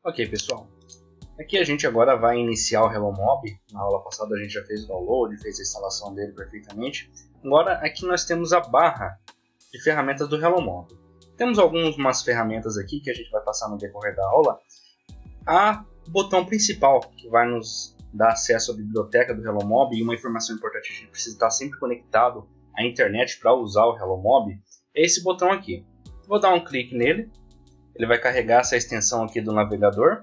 Ok, pessoal. Aqui a gente agora vai iniciar o HelloMob. Na aula passada a gente já fez o download, fez a instalação dele perfeitamente. Agora aqui nós temos a barra de ferramentas do HelloMob. Temos algumas ferramentas aqui que a gente vai passar no decorrer da aula. O botão principal que vai nos dar acesso à biblioteca do HelloMob, e uma informação importante: a gente precisa estar sempre conectado à internet para usar o HelloMob, é esse botão aqui. Vou dar um clique nele. Ele vai carregar essa extensão aqui do navegador.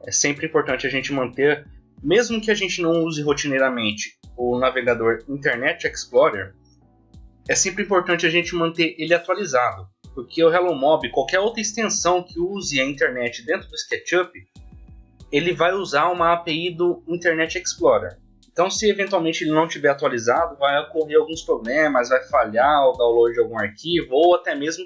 É sempre importante a gente manter, mesmo que a gente não use rotineiramente o navegador Internet Explorer, é sempre importante a gente manter ele atualizado, porque o HelloMob, qualquer outra extensão que use a internet dentro do SketchUp, ele vai usar uma API do Internet Explorer. Então, se eventualmente ele não estiver atualizado, vai ocorrer alguns problemas, vai falhar o download de algum arquivo, ou até mesmo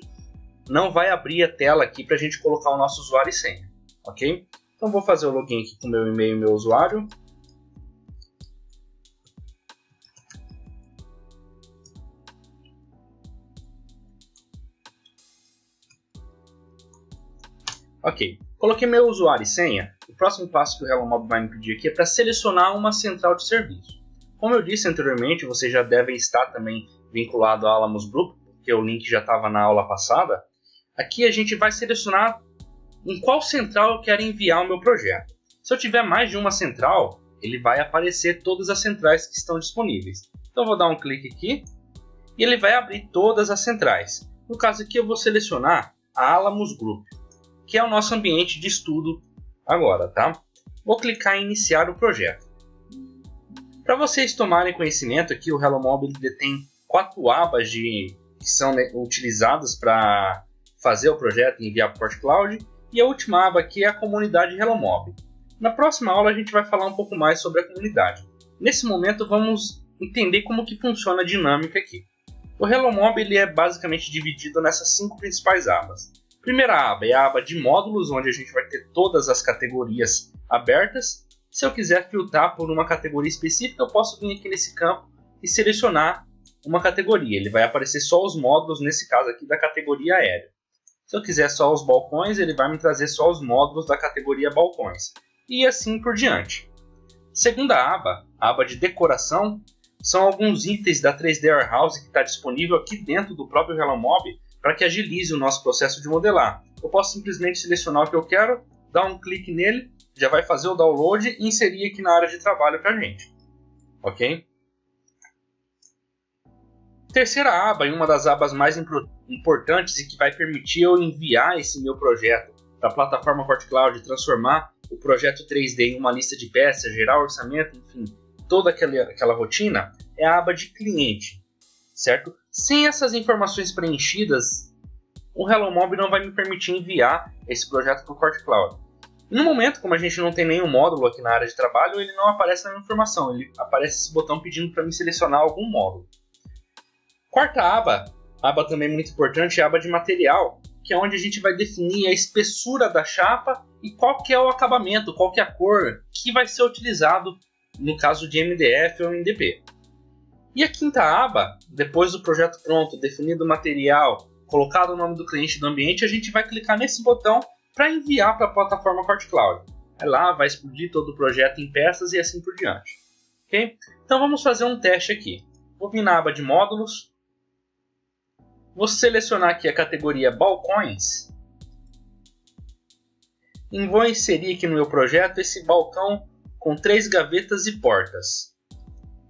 não vai abrir a tela aqui para a gente colocar o nosso usuário e senha, ok? Então vou fazer o login aqui com o meu e-mail e meu usuário. Ok, coloquei meu usuário e senha. O próximo passo que o HelloMob vai me pedir aqui é para selecionar uma central de serviço. Como eu disse anteriormente, vocês já devem estar também vinculado à Alamos Group, porque o link já estava na aula passada. Aqui a gente vai selecionar em qual central eu quero enviar o meu projeto. Se eu tiver mais de uma central, ele vai aparecer todas as centrais que estão disponíveis. Então eu vou dar um clique aqui e ele vai abrir todas as centrais. No caso aqui eu vou selecionar a Alamos Group, que é o nosso ambiente de estudo agora, tá? Vou clicar em iniciar o projeto. Para vocês tomarem conhecimento aqui, o HelloMob detém 4 abas que são utilizadas para fazer o projeto e enviar para o PortCloud, e a última aba aqui é a comunidade HelloMob. Na próxima aula a gente vai falar um pouco mais sobre a comunidade. Nesse momento vamos entender como que funciona a dinâmica aqui. O HelloMob ele é basicamente dividido nessas 5 principais abas. A primeira aba é a aba de módulos, onde a gente vai ter todas as categorias abertas. Se eu quiser filtrar por uma categoria específica, eu posso vir aqui nesse campo e selecionar uma categoria. Ele vai aparecer só os módulos, nesse caso aqui da categoria aéreo. Se eu quiser só os balcões, ele vai me trazer só os módulos da categoria balcões. E assim por diante. Segunda aba, a aba de decoração, são alguns itens da 3D Warehouse que está disponível aqui dentro do próprio HelloMob para que agilize o nosso processo de modelar. Eu posso simplesmente selecionar o que eu quero, dar um clique nele, já vai fazer o download e inserir aqui na área de trabalho para a gente. Ok? Terceira aba, e uma das abas mais importantes e que vai permitir eu enviar esse meu projeto para a plataforma PortCloud, transformar o projeto 3D em uma lista de peças, gerar orçamento, enfim, toda aquela rotina, é a aba de cliente, certo? Sem essas informações preenchidas, o HelloMob não vai me permitir enviar esse projeto para o PortCloud. No momento, como a gente não tem nenhum módulo aqui na área de trabalho, ele não aparece na informação, ele aparece esse botão pedindo para me selecionar algum módulo. Quarta aba também muito importante, é a aba de material, que é onde a gente vai definir a espessura da chapa e qual que é o acabamento, qual que é a cor que vai ser utilizado no caso de MDF ou MDP. E a quinta aba, depois do projeto pronto, definido o material, colocado o nome do cliente do ambiente, a gente vai clicar nesse botão para enviar para a plataforma PortCloud. Aí lá vai explodir todo o projeto em peças e assim por diante. Okay? Então vamos fazer um teste aqui. Vou vir na aba de módulos. Vou selecionar aqui a categoria balcões e vou inserir aqui no meu projeto esse balcão com 3 gavetas e portas.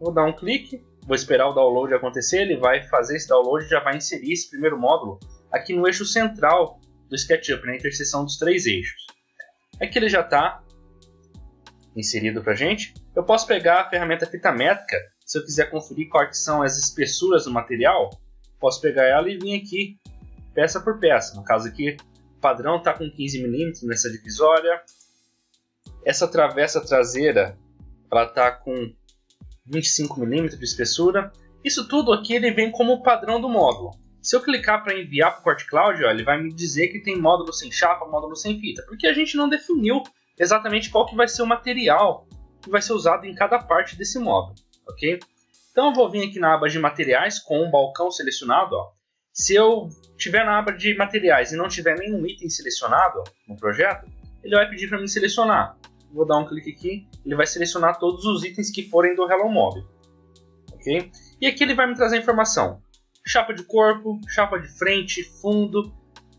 Vou dar um clique, vou esperar o download acontecer, ele vai fazer esse download e já vai inserir esse primeiro módulo aqui no eixo central do SketchUp, na interseção dos 3 eixos. Aqui ele já está inserido para a gente. Eu posso pegar a ferramenta fita métrica, se eu quiser conferir quais são as espessuras do material. Posso pegar ela e vir aqui, peça por peça. No caso aqui, o padrão está com 15 mm nessa divisória. Essa travessa traseira está com 25 mm de espessura. Isso tudo aqui ele vem como padrão do módulo. Se eu clicar para enviar para o PortCloud, ele vai me dizer que tem módulo sem chapa, módulo sem fita, porque a gente não definiu exatamente qual que vai ser o material que vai ser usado em cada parte desse módulo. Ok? Então eu vou vir aqui na aba de materiais com um balcão selecionado. Se eu estiver na aba de materiais e não tiver nenhum item selecionado no projeto, ele vai pedir para mim selecionar. Vou dar um clique aqui, ele vai selecionar todos os itens que forem do Hello Mob. Okay? E aqui ele vai me trazer a informação. Chapa de corpo, chapa de frente, fundo,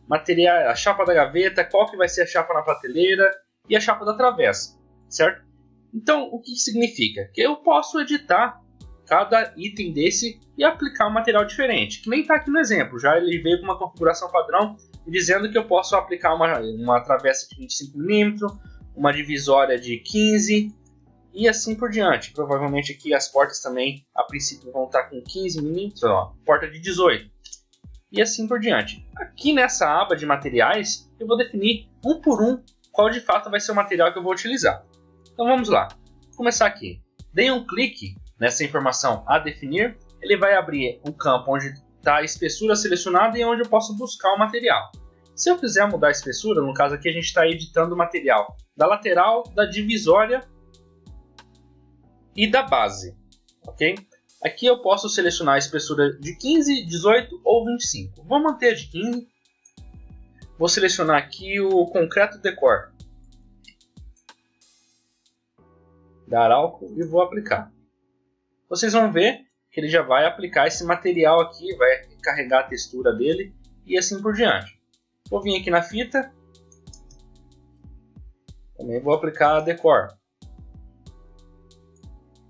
material, a chapa da gaveta, qual que vai ser a chapa na prateleira e a chapa da travessa, certo? Então, o que significa? Que eu posso editar cada item desse e aplicar um material diferente, que nem está aqui no exemplo. Já ele veio com uma configuração padrão dizendo que eu posso aplicar uma travessa de 25mm, uma divisória de 15 e assim por diante. Provavelmente aqui as portas também, a princípio, vão estar com 15mm, ó, porta de 18 e assim por diante. Aqui nessa aba de materiais, eu vou definir um por um qual de fato vai ser o material que eu vou utilizar. Então vamos lá. Vou começar aqui. Dei um clique nessa informação a definir, ele vai abrir um campo onde está a espessura selecionada e onde eu posso buscar o material. Se eu quiser mudar a espessura, no caso aqui a gente está editando o material da lateral, da divisória e da base. Ok? Aqui eu posso selecionar a espessura de 15, 18 ou 25. Vou manter a de 15. Vou selecionar aqui o concreto decor. Dar álcool e vou aplicar. Vocês vão ver que ele já vai aplicar esse material aqui, vai carregar a textura dele e assim por diante. Vou vir aqui na fita, também vou aplicar a decor.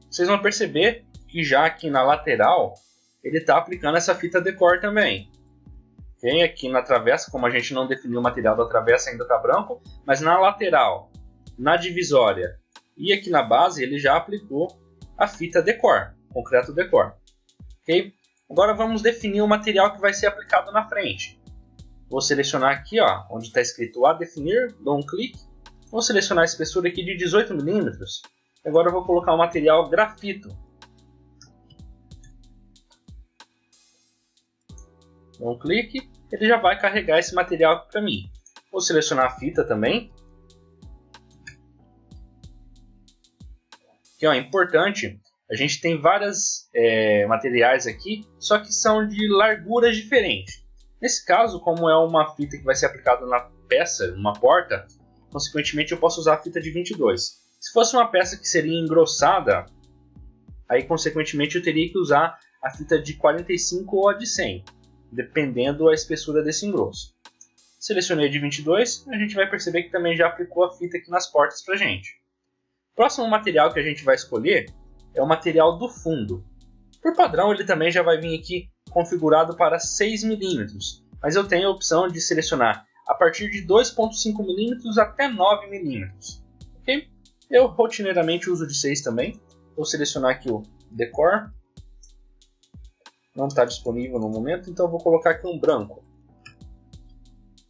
Vocês vão perceber que já aqui na lateral ele está aplicando essa fita decor também. Okay? Aqui na travessa, como a gente não definiu o material da travessa, ainda está branco, mas na lateral, na divisória e aqui na base ele já aplicou a fita decor, concreto decor. Okay? Agora vamos definir o material que vai ser aplicado na frente. Vou selecionar aqui, ó, onde está escrito a definir, dou um clique. Vou selecionar a espessura aqui de 18mm. Agora eu vou colocar o material grafito. Dou um clique, ele já vai carregar esse material aqui para mim. Vou selecionar a fita também. Que é importante, a gente tem vários materiais aqui, só que são de larguras diferentes. Nesse caso, como é uma fita que vai ser aplicada na peça, uma porta, consequentemente eu posso usar a fita de 22. Se fosse uma peça que seria engrossada, aí consequentemente eu teria que usar a fita de 45 ou a de 100, dependendo da espessura desse engrosso. Selecionei de 22, a gente vai perceber que também já aplicou a fita aqui nas portas para a gente. O próximo material que a gente vai escolher é o material do fundo. Por padrão ele também já vai vir aqui configurado para 6mm, mas eu tenho a opção de selecionar a partir de 2.5mm até 9mm. Okay? Eu rotineiramente uso de 6 também. Vou selecionar aqui o decor. Não está disponível no momento, então eu vou colocar aqui um branco.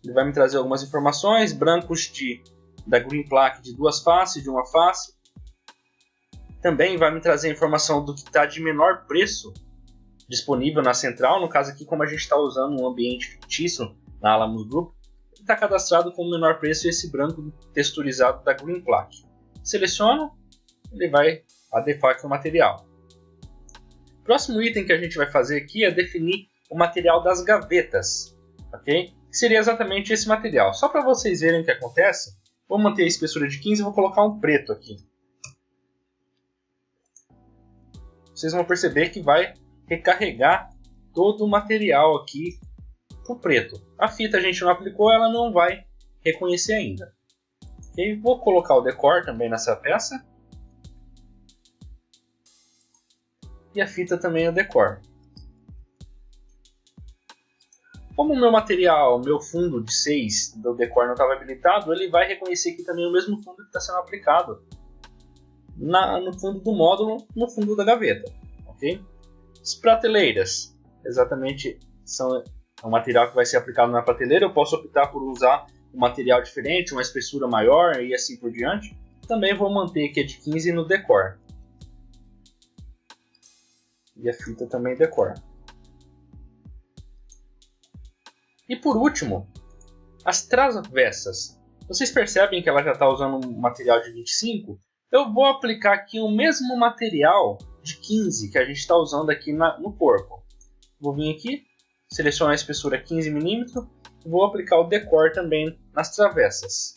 Ele vai me trazer algumas informações, brancos da Green Plaque de 2 faces, de 1 face. Também vai me trazer a informação do que está de menor preço disponível na central. No caso aqui, como a gente está usando um ambiente fictício na Alamos Group, ele está cadastrado com o menor preço esse branco texturizado da Green Plaque. Seleciono, ele vai adequar aqui o material. O próximo item que a gente vai fazer aqui é definir o material das gavetas. Okay? Seria exatamente esse material. Só para vocês verem o que acontece, vou manter a espessura de 15 e vou colocar um preto aqui. Vocês vão perceber que vai recarregar todo o material aqui para o preto. A fita a gente não aplicou, ela não vai reconhecer ainda. Okay? Vou colocar o decor também nessa peça. E a fita também é o decor. Como o meu material, meu fundo de 6 do decor não estava habilitado, ele vai reconhecer aqui também o mesmo fundo que está sendo aplicado no fundo do módulo, no fundo da gaveta. Okay? As prateleiras, exatamente, são o material que vai ser aplicado na prateleira. Eu posso optar por usar um material diferente, uma espessura maior e assim por diante. Também vou manter aqui a de 15 no decor. E a fita também decor. E por último, as travessas. Vocês percebem que ela já está usando um material de 25? Eu vou aplicar aqui o mesmo material de 15 que a gente está usando aqui no corpo. Vou vir aqui, selecionar a espessura 15mm e vou aplicar o decor também nas travessas.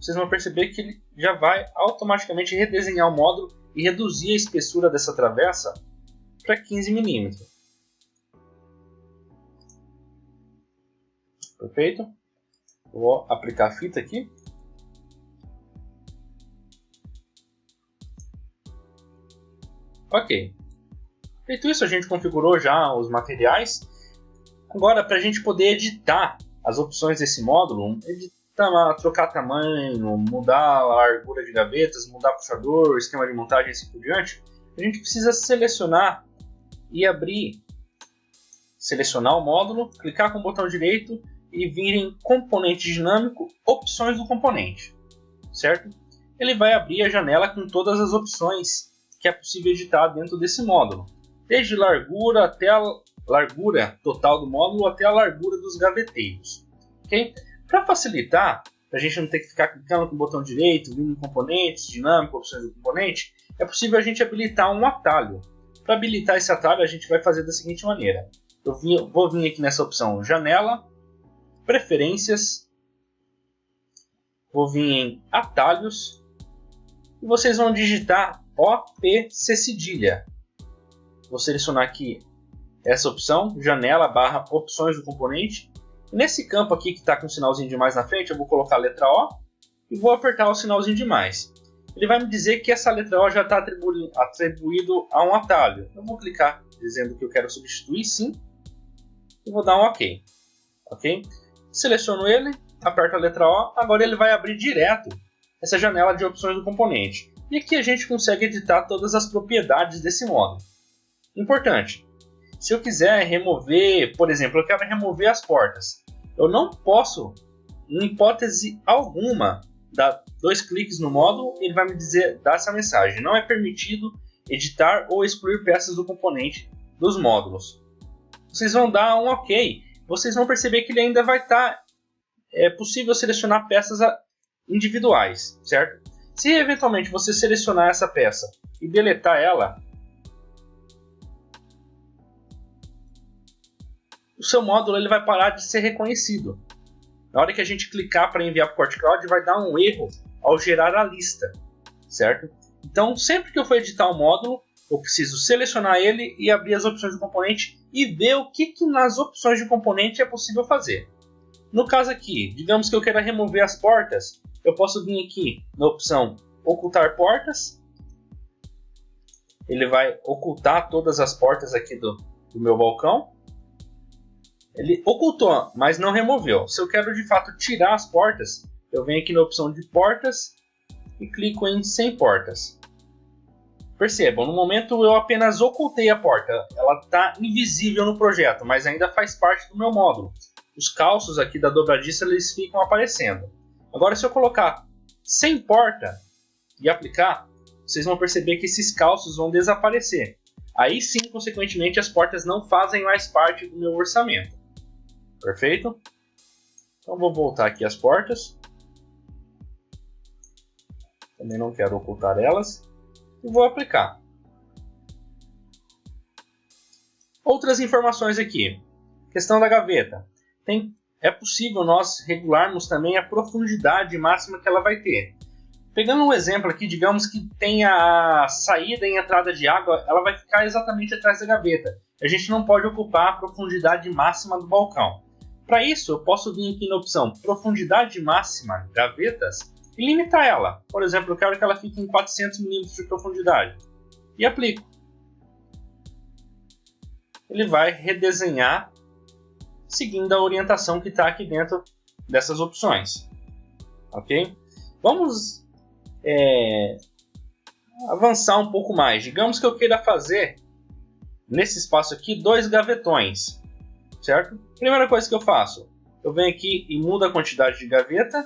vocês vão perceber que ele já vai automaticamente redesenhar o módulo e reduzir a espessura dessa travessa para 15 mm. Perfeito? Vou aplicar a fita aqui. Ok. Feito isso, a gente configurou já os materiais. Agora, para a gente poder editar as opções desse módulo, trocar tamanho, mudar a largura de gavetas, mudar puxador, esquema de montagem e assim por diante, a gente precisa selecionar e abrir, selecionar o módulo, clicar com o botão direito e vir em componente dinâmico, opções do componente, certo? Ele vai abrir a janela com todas as opções que é possível editar dentro desse módulo, desde largura até a largura total do módulo até a largura dos gaveteiros. Okay? Para facilitar, para a gente não ter que ficar clicando com o botão direito, vindo em componentes, dinâmico, opções do componente, é possível a gente habilitar um atalho. Para habilitar esse atalho, a gente vai fazer da seguinte maneira. Vou vir aqui nessa opção Janela, Preferências, vou vir em Atalhos, e vocês vão digitar OPC cedilha. Vou selecionar aqui essa opção, Janela / Opções do componente. Nesse campo aqui que está com o sinalzinho de mais na frente, eu vou colocar a letra O e vou apertar o sinalzinho de mais. Ele vai me dizer que essa letra O já está atribuído a um atalho. Eu vou clicar dizendo que eu quero substituir, sim, e vou dar um OK. Ok? Seleciono ele, aperto a letra O, agora ele vai abrir direto essa janela de opções do componente. E aqui a gente consegue editar todas as propriedades desse módulo. Importante, se eu quiser remover, por exemplo, eu quero remover as portas. Eu não posso, em hipótese alguma, dar 2 cliques no módulo e ele vai me dar essa mensagem. Não é permitido editar ou excluir peças do componente dos módulos. Vocês vão dar um OK. Vocês vão perceber que ele ainda vai estar possível selecionar peças individuais, certo? Se eventualmente você selecionar essa peça e deletar ela, o seu módulo ele vai parar de ser reconhecido. Na hora que a gente clicar para enviar para o CortCloud, vai dar um erro ao gerar a lista, certo? Então, sempre que eu for editar um módulo, eu preciso selecionar ele e abrir as opções do componente e ver o que nas opções de componente é possível fazer. No caso aqui, digamos que eu queira remover as portas, eu posso vir aqui na opção Ocultar Portas. Ele vai ocultar todas as portas aqui do meu balcão. Ele ocultou, mas não removeu. Se eu quero de fato tirar as portas, eu venho aqui na opção de Portas e clico em Sem Portas. Percebam, no momento eu apenas ocultei a porta. Ela está invisível no projeto, mas ainda faz parte do meu módulo. Os calços aqui da dobradiça eles ficam aparecendo. Agora, se eu colocar Sem Porta e aplicar, vocês vão perceber que esses calços vão desaparecer. Aí sim, consequentemente, as portas não fazem mais parte do meu orçamento. Perfeito? Então vou voltar aqui as portas. Também não quero ocultar elas. E vou aplicar. Outras informações aqui. Questão da gaveta. É possível nós regularmos também a profundidade máxima que ela vai ter. Pegando um exemplo aqui, digamos que tem a saída e entrada de água, ela vai ficar exatamente atrás da gaveta. A gente não pode ocupar a profundidade máxima do balcão. Para isso, eu posso vir aqui na opção Profundidade Máxima, Gavetas, e limitar ela. Por exemplo, eu quero que ela fique em 400 mm de profundidade. E aplico. Ele vai redesenhar seguindo a orientação que está aqui dentro dessas opções. Ok? Vamos avançar um pouco mais. Digamos que eu queira fazer, nesse espaço aqui, 2 gavetões. Certo? Primeira coisa que eu faço, eu venho aqui e mudo a quantidade de gaveta.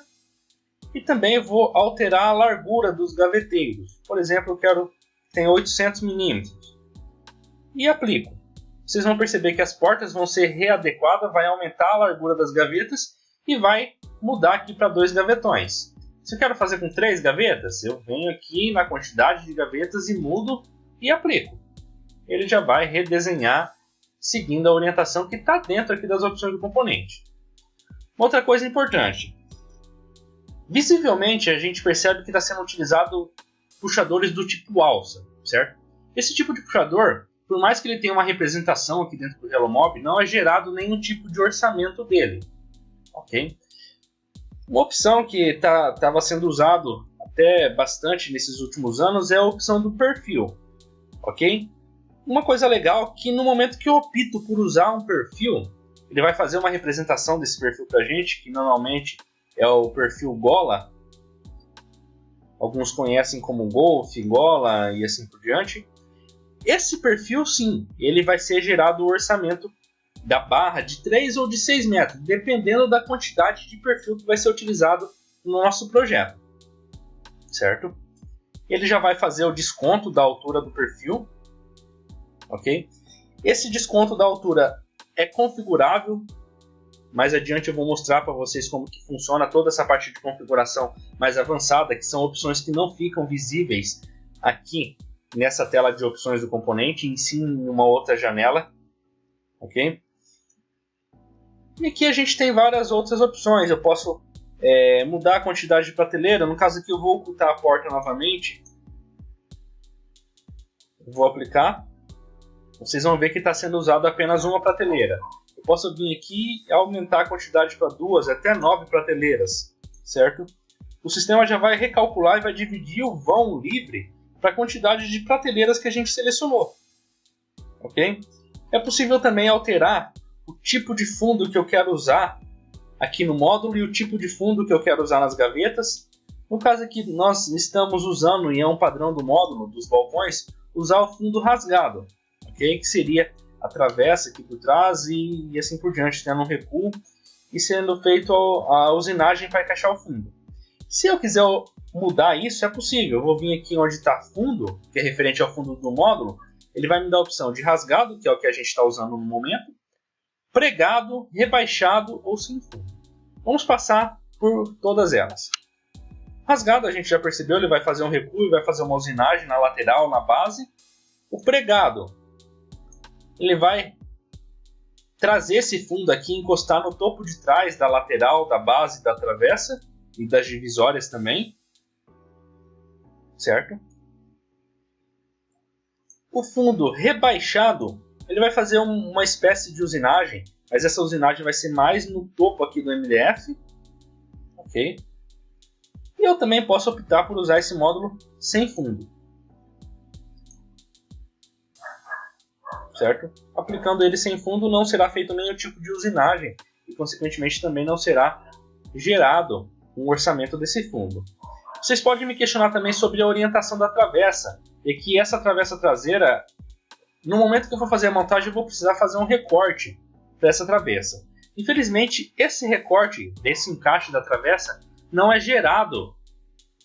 E também vou alterar a largura dos gaveteiros. Por exemplo, eu quero que tenha 800 mm. E aplico. Vocês vão perceber que as portas vão ser readequadas, vai aumentar a largura das gavetas e vai mudar aqui para 2 gavetões. Se eu quero fazer com 3 gavetas, eu venho aqui na quantidade de gavetas e mudo e aplico. Ele já vai redesenhar seguindo a orientação que está dentro aqui das opções do componente. Outra coisa importante. Visivelmente a gente percebe que está sendo utilizado puxadores do tipo alça, certo? Esse tipo de puxador, por mais que ele tenha uma representação aqui dentro do HelloMob, não é gerado nenhum tipo de orçamento dele, ok? Uma opção que estava sendo usado até bastante nesses últimos anos é a opção do perfil, ok? Uma coisa legal é que no momento que eu opto por usar um perfil, ele vai fazer uma representação desse perfil para a gente, que normalmente é o perfil Gola. Alguns conhecem como Golf, Gola e assim por diante. Esse perfil, sim, ele vai ser gerado o orçamento da barra de 3 ou de 6 metros, dependendo da quantidade de perfil que vai ser utilizado no nosso projeto, certo? Ele já vai fazer o desconto da altura do perfil, ok? Esse desconto da altura é configurável. Mais adiante eu vou mostrar para vocês como que funciona toda essa parte de configuração mais avançada, que são opções que não ficam visíveis aqui nessa tela de opções do componente, e sim em uma outra janela, ok? E aqui a gente tem várias outras opções. Eu posso mudar a quantidade de prateleira. No caso aqui eu vou ocultar a porta novamente. Eu vou aplicar. Vocês vão ver que está sendo usado apenas uma prateleira. Eu posso vir aqui e aumentar a quantidade para 2 até 9 prateleiras, certo? O sistema já vai recalcular e vai dividir o vão livre para a quantidade de prateleiras que a gente selecionou, ok? É possível também alterar o tipo de fundo que eu quero usar aqui no módulo e o tipo de fundo que eu quero usar nas gavetas. No caso aqui nós estamos usando, e é um padrão do módulo dos balcões, usar o fundo rasgado, ok? Que seria a travessa aqui por trás e assim por diante, tendo um recuo e sendo feito a usinagem para encaixar o fundo. Se eu quiser mudar isso, é possível. Eu vou vir aqui onde está fundo, que é referente ao fundo do módulo. Ele vai me dar a opção de rasgado, que é o que a gente está usando no momento, pregado, rebaixado ou sem fundo. Vamos passar por todas elas. Rasgado, a gente já percebeu, ele vai fazer um recuo e vai fazer uma usinagem na lateral, na base. O pregado, ele vai trazer esse fundo aqui, encostar no topo de trás da lateral, da base, da travessa e das divisórias também, certo? O fundo rebaixado, ele vai fazer uma espécie de usinagem, mas essa usinagem vai ser mais no topo aqui do MDF, ok? E eu também posso optar por usar esse módulo sem fundo, certo? Aplicando ele sem fundo não será feito nenhum tipo de usinagem e consequentemente também não será gerado um orçamento desse fundo. Vocês podem me questionar também sobre a orientação da travessa, e que essa travessa traseira, no momento que eu for fazer a montagem, eu vou precisar fazer um recorte para essa travessa. Infelizmente, esse recorte desse encaixe da travessa não é gerado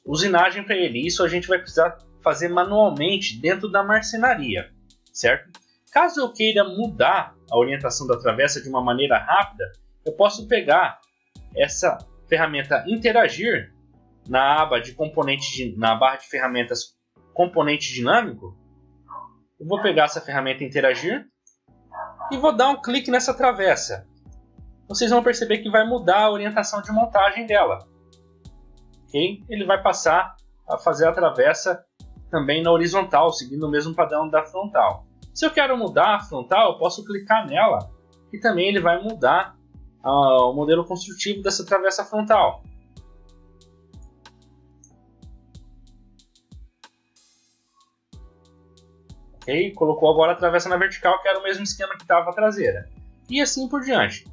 usinagem para ele. Isso a gente vai precisar fazer manualmente dentro da marcenaria, certo? Caso eu queira mudar a orientação da travessa de uma maneira rápida, eu posso pegar essa ferramenta Interagir na aba de componente, na barra de ferramentas Componente Dinâmico. Eu vou pegar essa ferramenta Interagir e vou dar um clique nessa travessa. Vocês vão perceber que vai mudar a orientação de montagem dela. Okay? Ele vai passar a fazer a travessa também na horizontal, seguindo o mesmo padrão da frontal. Se eu quero mudar a frontal, eu posso clicar nela e também ele vai mudar o modelo construtivo dessa travessa frontal. Okay? Colocou agora a travessa na vertical, que era o mesmo esquema que estava a traseira. E assim por diante.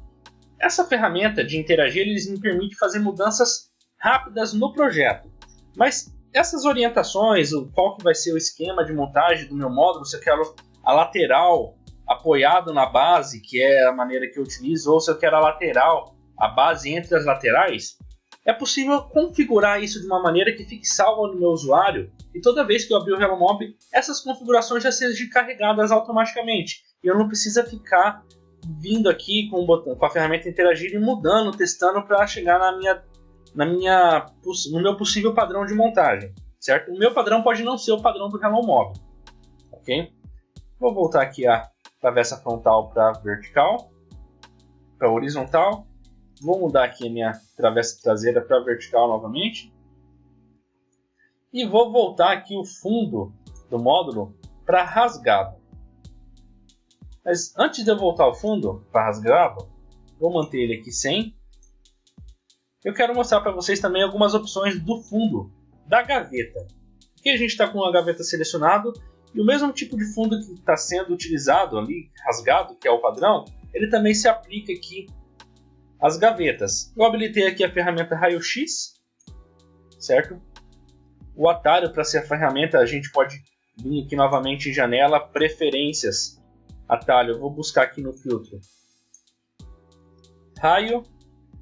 Essa ferramenta de interagir eles me permite fazer mudanças rápidas no projeto. Mas essas orientações, qual que vai ser o esquema de montagem do meu módulo, se eu quero a lateral apoiado na base, que é a maneira que eu utilizo, ou se eu quero a lateral, a base entre as laterais, é possível configurar isso de uma maneira que fique salva no meu usuário e toda vez que eu abrir o HelloMob, essas configurações já sejam carregadas automaticamente. E eu não preciso ficar vindo aqui com o botão, com a ferramenta Interagir e mudando, testando para chegar no meu possível padrão de montagem, certo? O meu padrão pode não ser o padrão do HelloMob, ok? Vou voltar aqui a travessa frontal para vertical, para horizontal. Vou mudar aqui a minha travessa traseira para vertical novamente. E vou voltar aqui o fundo do módulo para rasgado. Mas antes de eu voltar o fundo para rasgado, vou manter ele aqui sem. Eu quero mostrar para vocês também algumas opções do fundo da gaveta. Aqui a gente está com a gaveta selecionado e o mesmo tipo de fundo que está sendo utilizado ali, rasgado, que é o padrão, ele também se aplica aqui às gavetas. Eu habilitei aqui a ferramenta raio-x, certo? O atalho para ser a ferramenta, a gente pode vir aqui novamente em janela, preferências, atalho. Eu vou buscar aqui no filtro raio,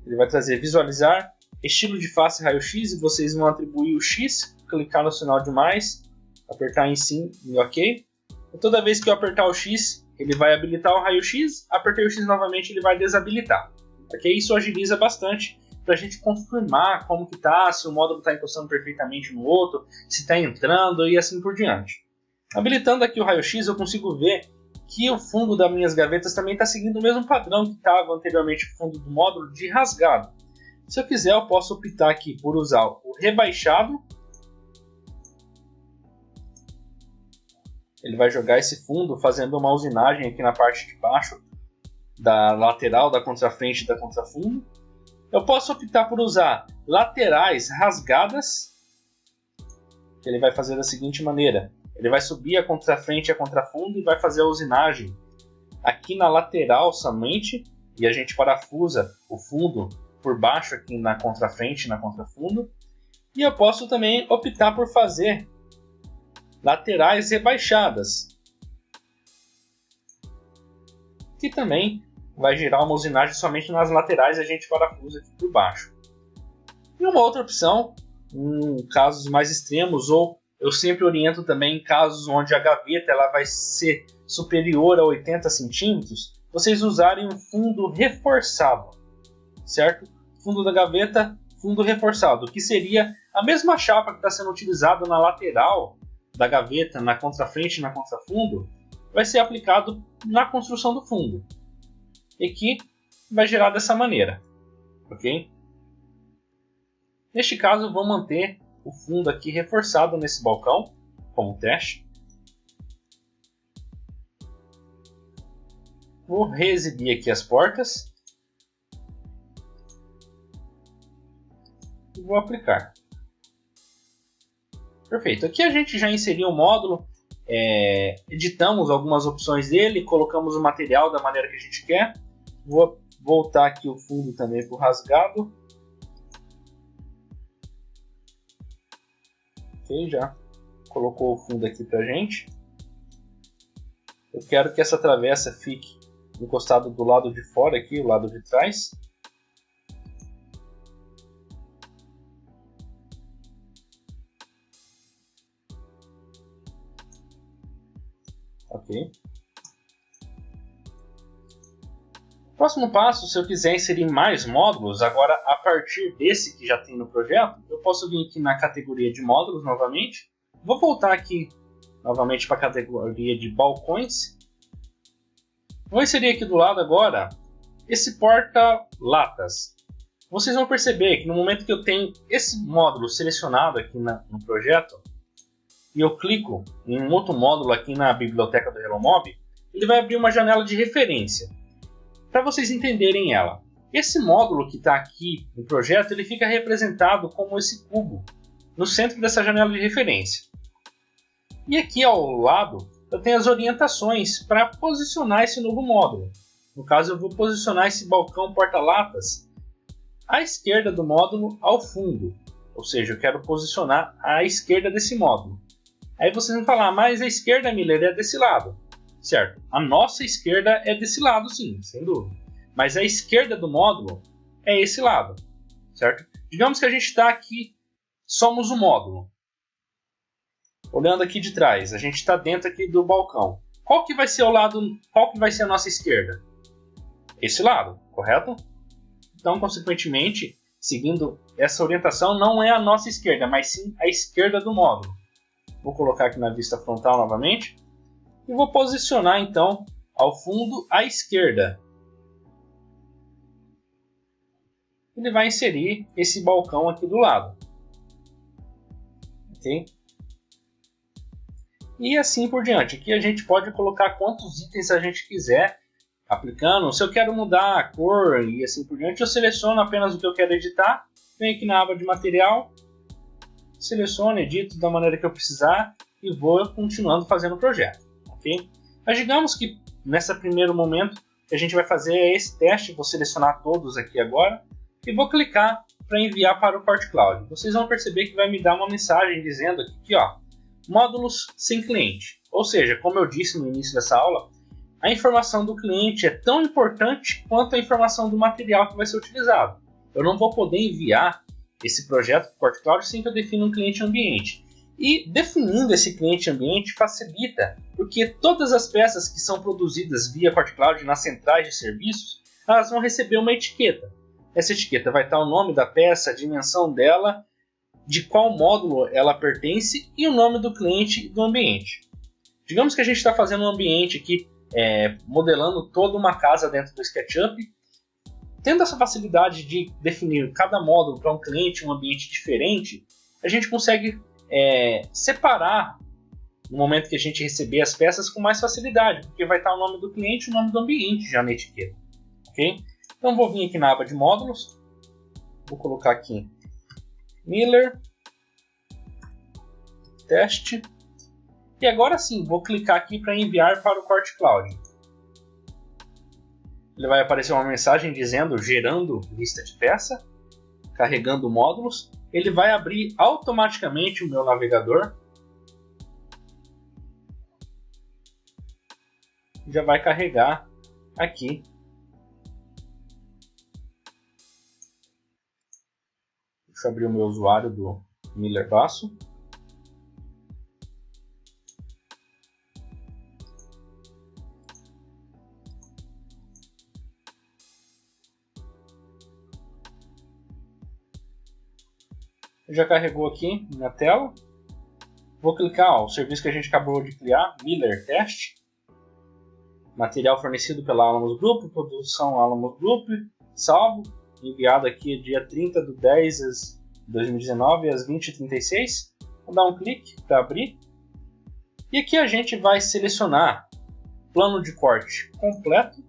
ele vai trazer visualizar, estilo de face raio-x, e vocês vão atribuir o X, clicar no sinal de mais, apertar em sim e OK. E toda vez que eu apertar o X, ele vai habilitar o raio-x, apertei o X novamente, ele vai desabilitar. Okay? Isso agiliza bastante para a gente confirmar como que está, se o módulo está encostando perfeitamente no outro, se está entrando e assim por diante. Habilitando aqui o raio-x, eu consigo ver que o fundo das minhas gavetas também está seguindo o mesmo padrão que estava anteriormente o fundo do módulo de rasgado. Se eu quiser, eu posso optar aqui por usar o rebaixado. Ele vai jogar esse fundo fazendo uma usinagem aqui na parte de baixo da lateral, da contrafrente e da contrafundo. Eu posso optar por usar laterais rasgadas. Ele vai fazer da seguinte maneira. Ele vai subir a contrafrente e a contrafundo e vai fazer a usinagem aqui na lateral somente. E a gente parafusa o fundo por baixo aqui na contrafrente e na contrafundo. E eu posso também optar por fazer laterais rebaixadas, que também vai gerar uma usinagem somente nas laterais e a gente parafusa aqui por baixo. E uma outra opção, em casos mais extremos, ou eu sempre oriento também em casos onde a gaveta ela vai ser superior a 80 centímetros, vocês usarem um fundo reforçado, certo? Fundo da gaveta, fundo reforçado, que seria a mesma chapa que está sendo utilizada na lateral da gaveta, na contrafrente e na contrafundo, vai ser aplicado na construção do fundo. E que vai gerar dessa maneira, ok? Neste caso, eu vou manter o fundo aqui reforçado nesse balcão, como teste. Vou reexibir aqui as portas. E vou aplicar. Perfeito. Aqui a gente já inseriu o módulo, editamos algumas opções dele, colocamos o material da maneira que a gente quer. Vou voltar aqui o fundo também para o rasgado. Ok, já colocou o fundo aqui para a gente. Eu quero que essa travessa fique encostada do lado de fora aqui, o lado de trás. Ok. Próximo passo, se eu quiser inserir mais módulos, agora a partir desse que já tem no projeto, eu posso vir aqui na categoria de módulos novamente. Vou voltar aqui novamente para a categoria de balcões. Vou inserir aqui do lado agora esse porta-latas. Vocês vão perceber que no momento que eu tenho esse módulo selecionado aqui no projeto, e eu clico em um outro módulo aqui na biblioteca do HelloMob, ele vai abrir uma janela de referência. Para vocês entenderem ela, esse módulo que está aqui no projeto, ele fica representado como esse cubo no centro dessa janela de referência. E aqui ao lado eu tenho as orientações para posicionar esse novo módulo. No caso, eu vou posicionar esse balcão porta-latas à esquerda do módulo ao fundo. Ou seja, eu quero posicionar à esquerda desse módulo. Aí vocês vão falar, mas a esquerda, Miller, é desse lado. Certo, a nossa esquerda é desse lado sim, sem dúvida. Mas a esquerda do módulo é esse lado, certo? Digamos que a gente está aqui, somos o módulo. Olhando aqui de trás, a gente está dentro aqui do balcão. Qual que vai ser o lado, qual que vai ser a nossa esquerda? Esse lado, correto? Então, consequentemente, seguindo essa orientação, não é a nossa esquerda, mas sim a esquerda do módulo. Vou colocar aqui na vista frontal novamente. E vou posicionar então ao fundo à esquerda. ele vai inserir esse balcão aqui do lado. Ok? E assim por diante. Aqui a gente pode colocar quantos itens a gente quiser aplicando. Se eu quero mudar a cor e assim por diante, eu seleciono apenas o que eu quero editar. Venho aqui na aba de material, seleciono, edito da maneira que eu precisar e vou continuando fazendo o projeto. Ok? Mas digamos que nesse primeiro momento que a gente vai fazer é esse teste. Vou selecionar todos aqui agora e vou clicar para enviar para o PortCloud. Vocês vão perceber que vai me dar uma mensagem dizendo aqui, ó, módulos sem cliente. Ou seja, como eu disse no início dessa aula, a informação do cliente é tão importante quanto a informação do material que vai ser utilizado. Eu não vou poder enviar esse projeto para o PortCloud sem que eu defina um cliente ambiente. E definindo esse cliente ambiente facilita, porque todas as peças que são produzidas via PortCloud nas centrais de serviços, elas vão receber uma etiqueta. Essa etiqueta vai estar o nome da peça, a dimensão dela, de qual módulo ela pertence e o nome do cliente do ambiente. Digamos que a gente está fazendo um ambiente aqui, modelando toda uma casa dentro do SketchUp. Tendo essa facilidade de definir cada módulo para um cliente, um ambiente diferente, a gente consegue separar no momento que a gente receber as peças com mais facilidade, porque vai estar o nome do cliente e o nome do ambiente já na etiqueta. Okay? Então vou vir aqui na aba de módulos, vou colocar aqui Miller, teste, e agora sim vou clicar aqui para enviar para o PortCloud. Ele vai aparecer uma mensagem dizendo gerando lista de peça, carregando módulos. Ele vai abrir automaticamente o meu navegador. Já vai carregar aqui. Deixa eu abrir o meu usuário do Miller Basso. Já carregou aqui na tela. Vou clicar, o serviço que a gente acabou de criar, Miller Test. Material fornecido pela Alamos Group, produção Alamos Group, salvo, enviado aqui dia 30/10/2019 às 20h36. Vou dar um clique para abrir. E aqui a gente vai selecionar plano de corte completo.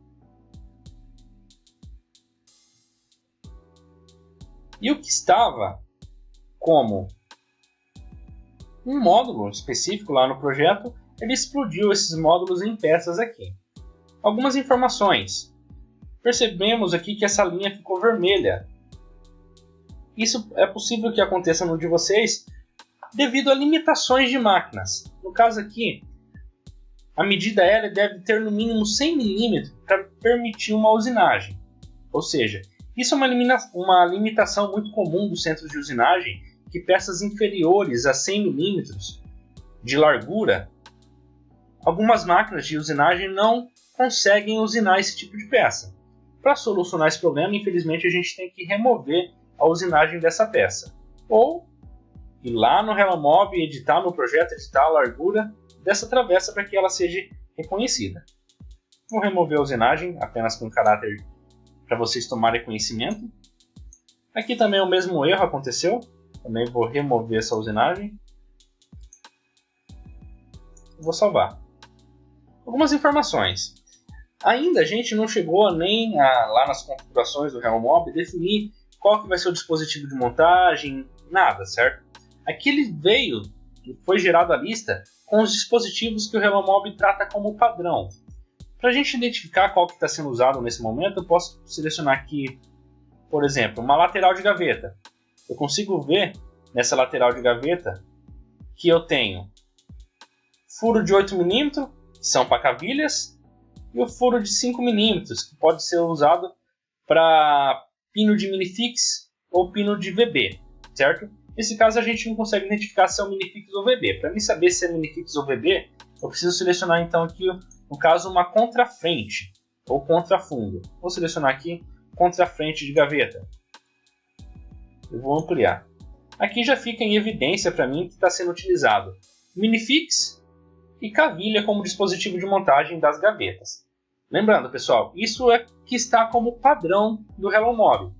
E o que estava como um módulo específico lá no projeto, ele explodiu esses módulos em peças aqui. Algumas informações. Percebemos aqui que essa linha ficou vermelha. Isso é possível que aconteça no de vocês devido a limitações de máquinas. No caso aqui, a medida L deve ter no mínimo 100 mm para permitir uma usinagem. Ou seja, isso é uma limitação muito comum dos centros de usinagem, que peças inferiores a 100 mm de largura, algumas máquinas de usinagem não conseguem usinar esse tipo de peça. Para solucionar esse problema, infelizmente, a gente tem que remover a usinagem dessa peça. Ou ir lá no HelloMob e editar no projeto, editar a largura dessa travessa para que ela seja reconhecida. Vou remover a usinagem apenas com caráter para vocês tomarem conhecimento. Aqui também o mesmo erro aconteceu. Também vou remover essa usinagem. Vou salvar. Algumas informações. Ainda a gente não chegou nem lá nas configurações do HelloMob definir qual que vai ser o dispositivo de montagem, nada, certo? Aqui ele foi gerada a lista com os dispositivos que o HelloMob trata como padrão. Para a gente identificar qual que está sendo usado nesse momento, eu posso selecionar aqui, por exemplo, uma lateral de gaveta. Eu consigo ver nessa lateral de gaveta que eu tenho furo de 8 mm, que são para cavilhas, e o furo de 5 mm, que pode ser usado para pino de minifix ou pino de VB, certo? Nesse caso a gente não consegue identificar se é um minifix ou VB. Para mim saber se é minifix ou VB, eu preciso selecionar então aqui, no caso, uma contrafrente ou contrafundo. Vou selecionar aqui contrafrente de gaveta. Eu vou ampliar. Aqui já fica em evidência para mim que está sendo utilizado minifix e cavilha como dispositivo de montagem das gavetas. Lembrando, pessoal, isso é que está como padrão do HelloMob.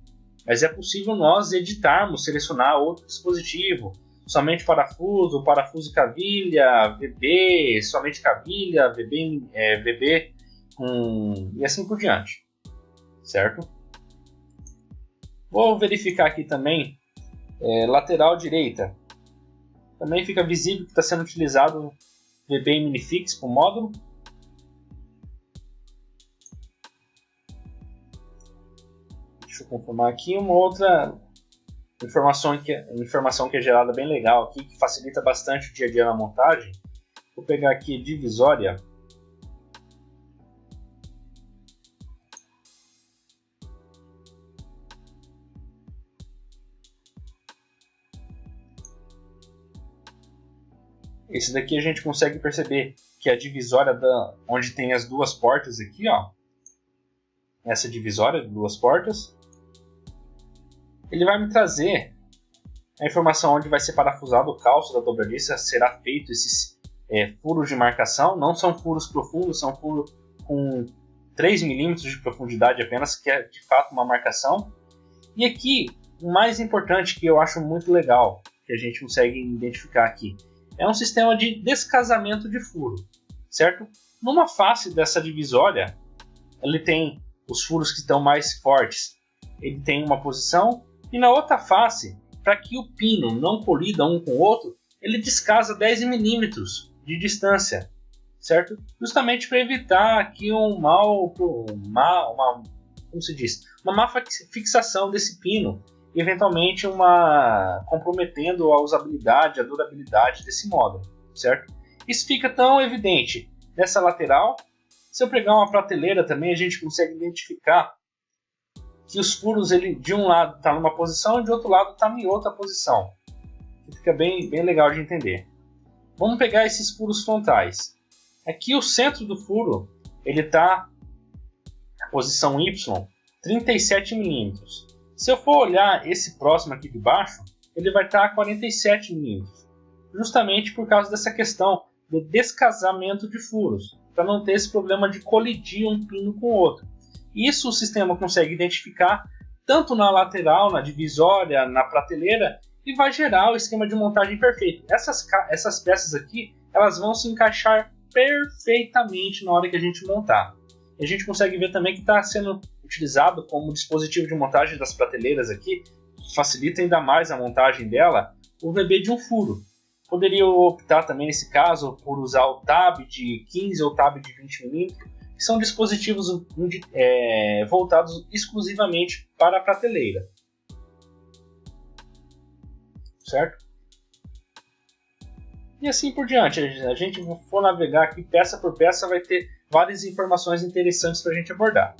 mas é possível nós editarmos, selecionar outro dispositivo, somente parafuso, parafuso e cavilha, VB, somente cavilha, VB e assim por diante, certo? Vou verificar aqui também, lateral direita, também fica visível que está sendo utilizado VB e minifix para o módulo. Deixa eu confirmar aqui uma outra informação que é gerada bem legal aqui, que facilita bastante o dia a dia na montagem. Vou pegar aqui divisória. Esse daqui a gente consegue perceber que a divisória onde tem as duas portas aqui, ó. Essa divisória de duas portas. Ele vai me trazer a informação onde vai ser parafusado o calço da dobradiça, será feito esses furos de marcação. Não são furos profundos, são furos com 3 milímetros de profundidade apenas, que é de fato uma marcação. E aqui, o mais importante que eu acho muito legal, que a gente consegue identificar aqui, é um sistema de descasamento de furo, certo? Numa face dessa divisória, ele tem os furos que estão mais fortes, ele tem uma posição, e na outra face, para que o pino não colida um com o outro, ele descasa 10 milímetros de distância, certo? Justamente para evitar aqui uma má fixação desse pino, eventualmente comprometendo a usabilidade, a durabilidade desse módulo, certo? Isso fica tão evidente nessa lateral. Se eu pegar uma prateleira também, a gente consegue identificar que os furos, de um lado está numa posição e de outro lado está em outra posição. Fica bem legal de entender. Vamos pegar esses furos frontais. Aqui o centro do furo está na posição Y, 37 milímetros. Se eu for olhar esse próximo aqui de baixo, ele vai estar a 47 milímetros. Justamente por causa dessa questão do descasamento de furos, para não ter esse problema de colidir um pino com o outro. Isso o sistema consegue identificar tanto na lateral, na divisória, na prateleira, e vai gerar o esquema de montagem perfeito. Essas peças aqui, elas vão se encaixar perfeitamente na hora que a gente montar. E a gente consegue ver também que está sendo utilizado como dispositivo de montagem das prateleiras aqui, que facilita ainda mais a montagem dela, o VB de um furo. Poderia optar também nesse caso por usar o tab de 15 ou tab de 20 mm, que são dispositivos voltados exclusivamente para a prateleira, certo? E assim por diante, a gente for navegar aqui peça por peça, vai ter várias informações interessantes para a gente abordar.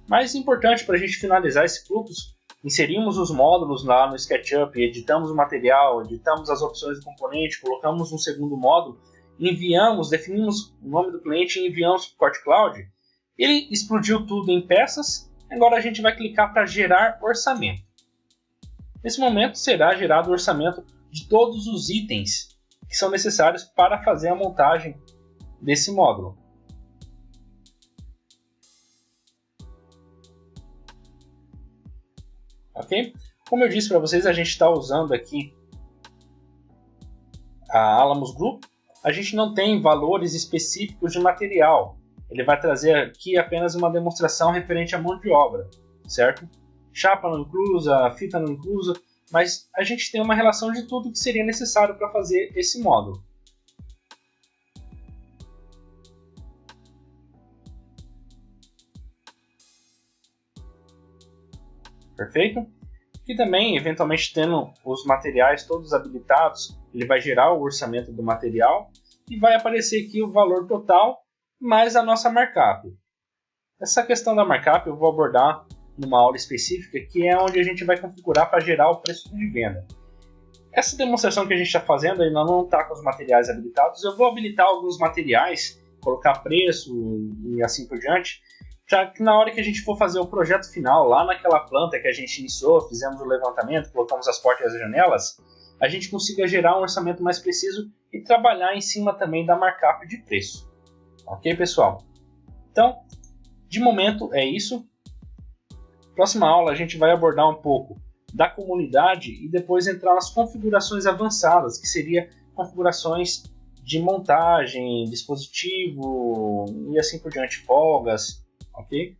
Mais importante para a gente finalizar esse fluxo, inserimos os módulos lá no SketchUp, editamos o material, editamos as opções do componente, colocamos um segundo módulo, enviamos, definimos o nome do cliente e enviamos para o Core Cloud. Ele explodiu tudo em peças, agora a gente vai clicar para gerar orçamento. Nesse momento será gerado o orçamento de todos os itens que são necessários para fazer a montagem desse módulo. Ok? Como eu disse para vocês, a gente está usando aqui a Alamos Group. A gente não tem valores específicos de material. Ele vai trazer aqui apenas uma demonstração referente à mão de obra, certo? Chapa não inclusa, fita não inclusa, mas a gente tem uma relação de tudo que seria necessário para fazer esse módulo. Perfeito? E também, eventualmente, tendo os materiais todos habilitados, ele vai gerar o orçamento do material e vai aparecer aqui o valor total mais a nossa markup. Essa questão da markup eu vou abordar numa aula específica, que é onde a gente vai configurar para gerar o preço de venda. Essa demonstração que a gente está fazendo ainda não está com os materiais habilitados. Eu vou habilitar alguns materiais, colocar preço e assim por diante, já que na hora que a gente for fazer o projeto final, lá naquela planta que a gente iniciou, fizemos o levantamento, colocamos as portas e as janelas, a gente consiga gerar um orçamento mais preciso e trabalhar em cima também da markup de preço. Ok, pessoal? Então, de momento é isso. Próxima aula a gente vai abordar um pouco da comunidade e depois entrar nas configurações avançadas, que seria configurações de montagem, dispositivo e assim por diante, folgas, ok?